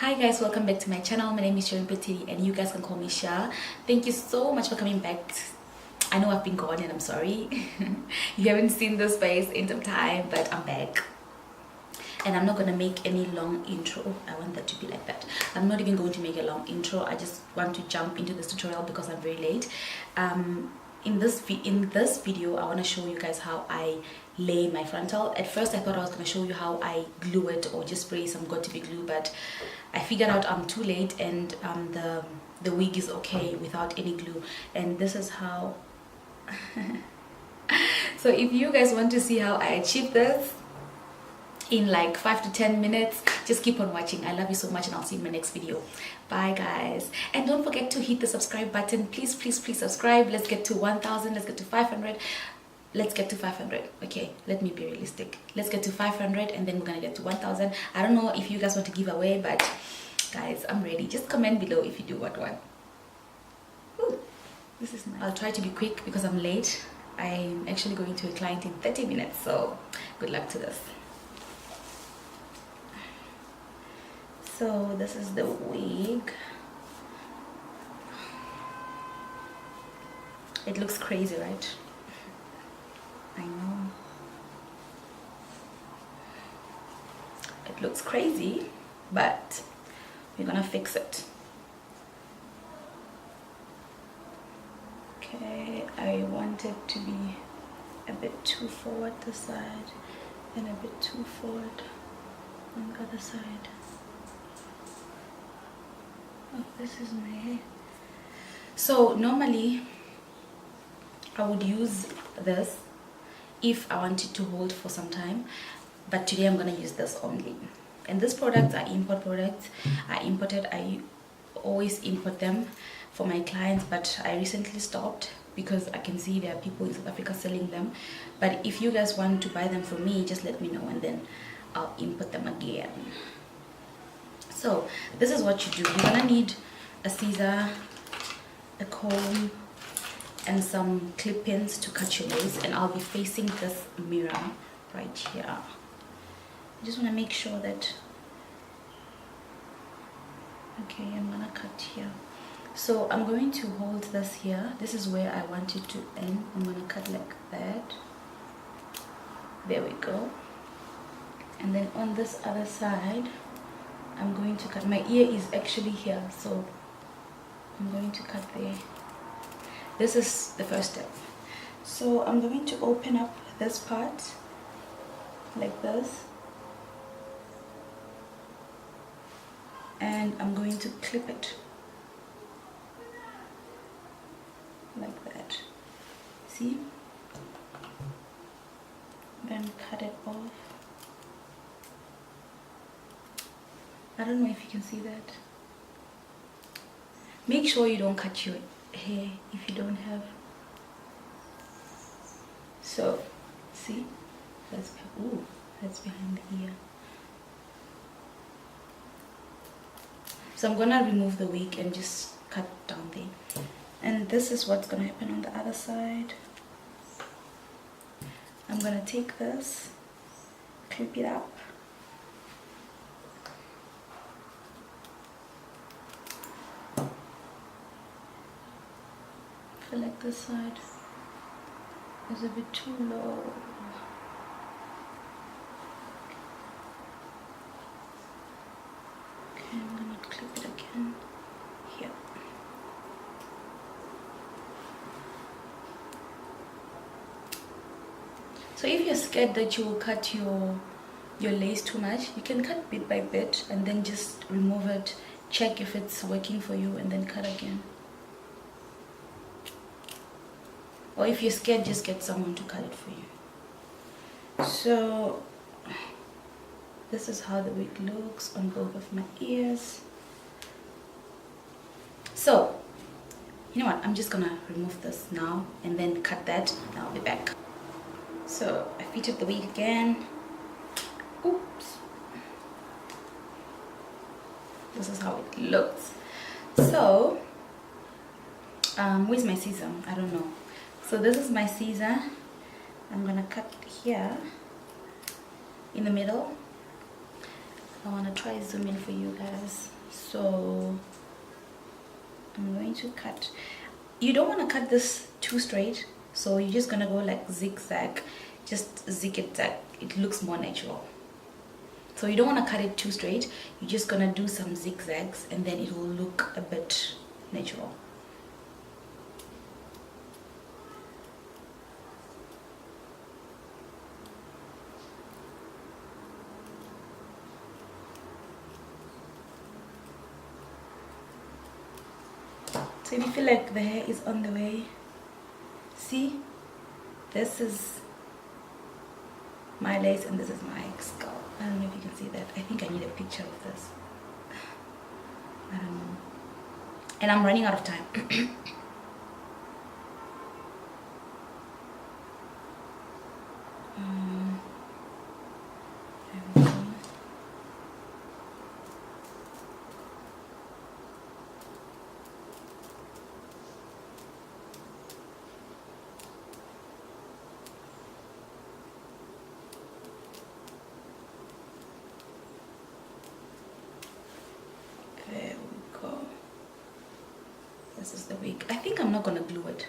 Hi guys, welcome back to my channel. My name is Sharon Petit and you guys can call me Sha. Thank you so much for coming back. I know I've been gone and I'm sorry. You haven't seen this face in some time, but I'm back. And I'm not going to make any long intro. I want that to be like that. I'm not even going to make a long intro. I just want to jump into this tutorial because I'm very late. In this video I want to show you guys how I lay my frontal. At first I thought I was going to show you how I glue it or just spray some got2b glue, but I figured out I'm too late and the wig is okay without any glue. And this is how so if you guys want to see how I achieve this in like 5 to 10 minutes, just keep on watching. I love you so much and I'll see you in my next video. Bye guys, and don't forget to hit the subscribe button. Please subscribe. Let's get to 1,000. Let's get to 500. Let's get to 500. Okay, let me be realistic. Let's get to 500 and then we're gonna get to 1,000. I don't know if you guys want to give away, but guys, I'm ready. Just comment below if you do what one. Ooh, this is nice. I'll try to be quick because I'm late. I'm actually going to a client in 30 minutes, so good luck to this. So this is the wig. It looks crazy, right? I know. It looks crazy, but we're gonna fix it. Okay, I want it to be a bit too forward this side and a bit too forward on the other side. Oh, this is my hair. So normally I would use this if I wanted to hold for some time, but today I'm gonna use this only. And these products are import products. I always import them for my clients, but I recently stopped because I can see there are people in South Africa selling them. But if you guys want to buy them from me, just let me know and then I'll import them again. So this is what you do. You're gonna need a scissor, a comb, and some clip-ins to cut your lace, and I'll be facing this mirror right here. I just want to make sure that, okay, I'm gonna cut here. So I'm going to hold this here. This is where I want it to end. I'm gonna cut like that. There we go. And then on this other side I'm going to cut. My ear is actually here, so I'm going to cut there. This is the first step. So I'm going to open up this part like this, and I'm going to clip it like that. See? Then cut it off. I don't know if you can see that. Make sure you don't cut your hair if you don't have. So see, that's behind the ear. So I'm gonna remove the wig and just cut down there, and this is what's gonna happen on the other side. I'm gonna take this, clip it up, I feel like this side is a bit too low. Okay, I'm gonna clip it again here. So if you're scared that you will cut your lace too much, you can cut bit by bit and then just remove it, check if it's working for you, and then cut again. Or if you're scared, just get someone to cut it for you. So this is how the wig looks on both of my ears. So you know what, I'm just gonna remove this now and then cut that, and I'll be back. So I fitted the wig again. Oops. This is how it looks. So where's my scissor? I don't know. So this is my scissor. I'm gonna cut here in the middle. I want to try zoom in for you guys. So I'm going to cut. You don't want to cut this too straight, so you're just gonna go like zigzag, just zigzag. It looks more natural. So you don't want to cut it too straight. You're just gonna do some zigzags, and then it will look a bit natural. So if you feel like the hair is on the way, see, this is my lace and this is my scalp. I don't know if you can see that. I think I need a picture of this. I don't know. And I'm running out of time. There we go. There we go. This is the wig. I think I'm not gonna glue it.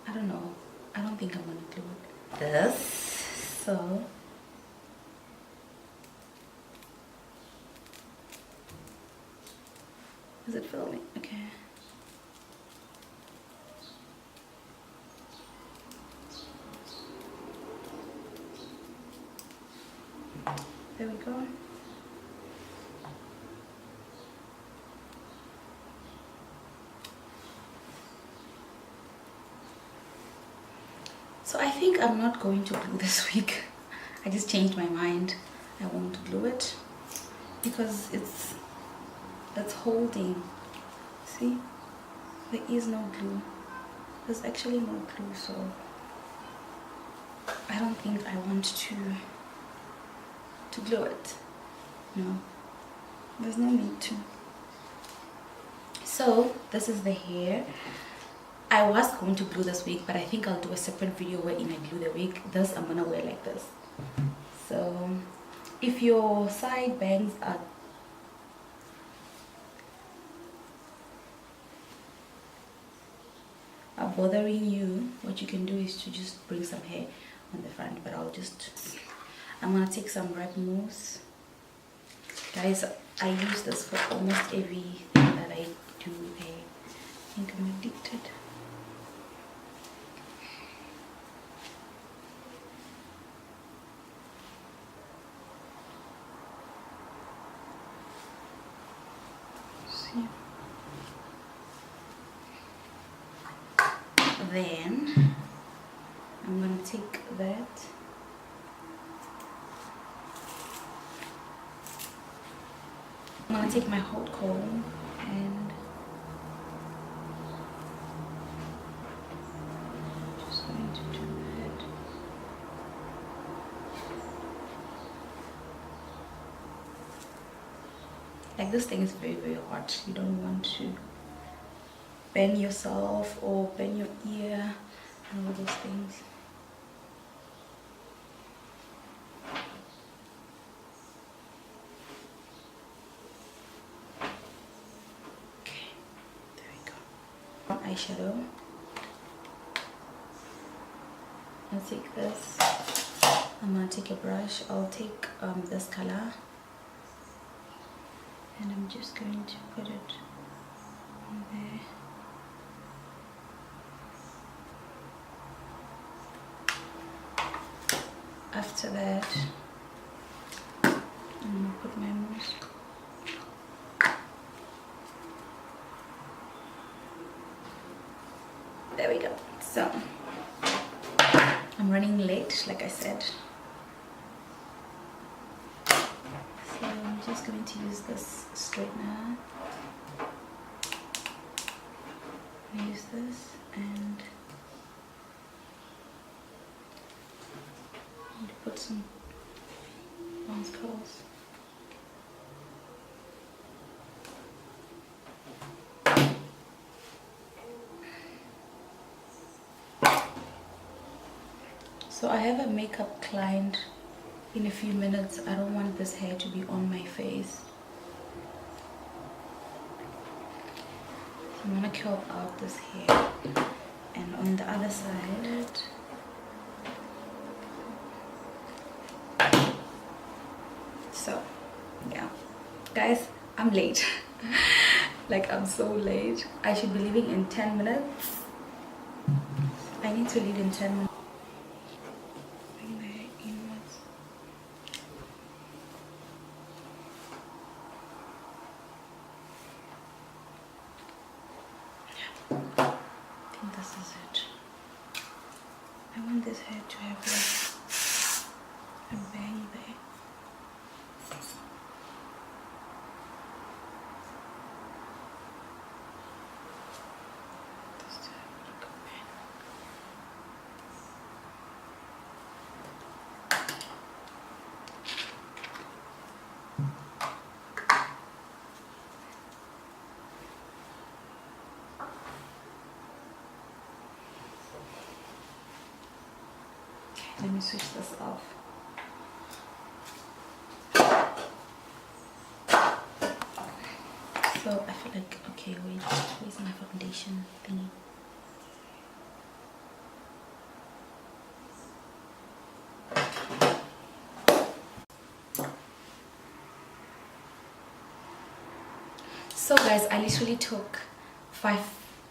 I don't know. I don't think I'm gonna glue it. This. So is it filming? Okay. There we go. So I think I'm not going to glue this wig. I just changed my mind. I won't glue it because it's holding. See, there is no glue. There's actually no glue, so I don't think I want to glue it. No, there's no need to. So this is the hair. I was going to glue this wig, but I think I'll do a separate video wherein I glue the wig. This I'm gonna wear like this. So if your side bangs are bothering you, what you can do is to just bring some hair on the front. But I'm gonna take some red mousse. Guys, I use this for almost everything that I do with hair. I think I'm addicted. See? Then I'm gonna take that. I'm gonna take my hot comb and just going to do that. Like, this thing is very, very hot. You don't want to bend yourself or bend your ear and all those things. Okay, there we go. Eyeshadow. I'll take this. I'm gonna take a brush. I'll take this color, and I'm just going to put it on there. After that, I'm gonna put my mousse. There we go. So I'm running late, like I said. So I'm just going to use this straightener. Use this and put some bounce curls. So I have a makeup client in a few minutes. I don't want this hair to be on my face. I'm gonna curl out this hair, and on the other side, so yeah guys, I'm late. Like, I'm so late. I should be leaving in 10 minutes. I need to leave in 10 minutes. Bring the hair inwards. I think this is it. I want this hair to have like a bang there. Let me switch this off. So I feel like, okay, wait, where's my foundation thingy? So guys, I literally took 5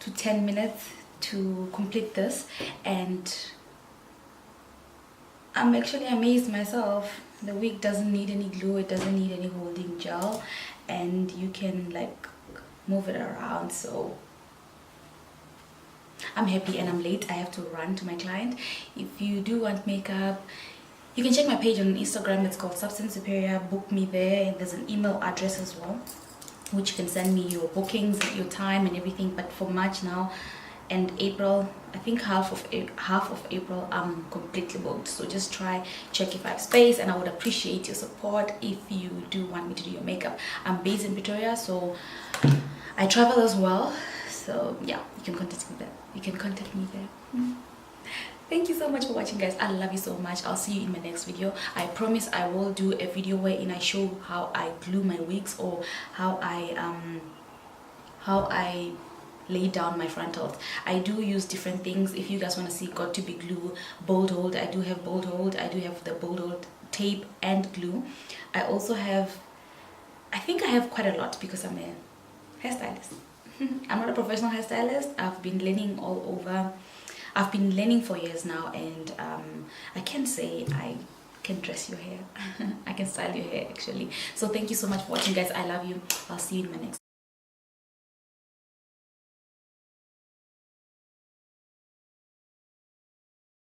to 10 minutes to complete this, and I'm actually amazed myself. The wig doesn't need any glue, it doesn't need any holding gel, and you can like move it around. So I'm happy, and I'm late. I have to run to my client. If you do want makeup, you can check my page on Instagram. It's called Substance Superior. Book me there, and there's an email address as well, which you can send me your bookings, your time and everything. But for March now and April, I think half of April, I'm completely booked. So just check if I have space, and I would appreciate your support if you do want me to do your makeup. I'm based in Pretoria, so I travel as well. So yeah, you can contact me there. Thank you so much for watching, guys. I love you so much. I'll see you in my next video. I promise I will do a video wherein I show how I glue my wigs, or how I lay down my frontals. I do use different things. If you guys want to see got to be glue, bold hold, I do have bold hold. I do have the bold hold tape and glue. I also have, I think I have quite a lot because I'm a hairstylist. I'm not a professional hairstylist. I've been learning all over. I've been learning for years now, and I can say I can dress your hair. I can style your hair actually. So thank you so much for watching, guys. I love you. I'll see you in my next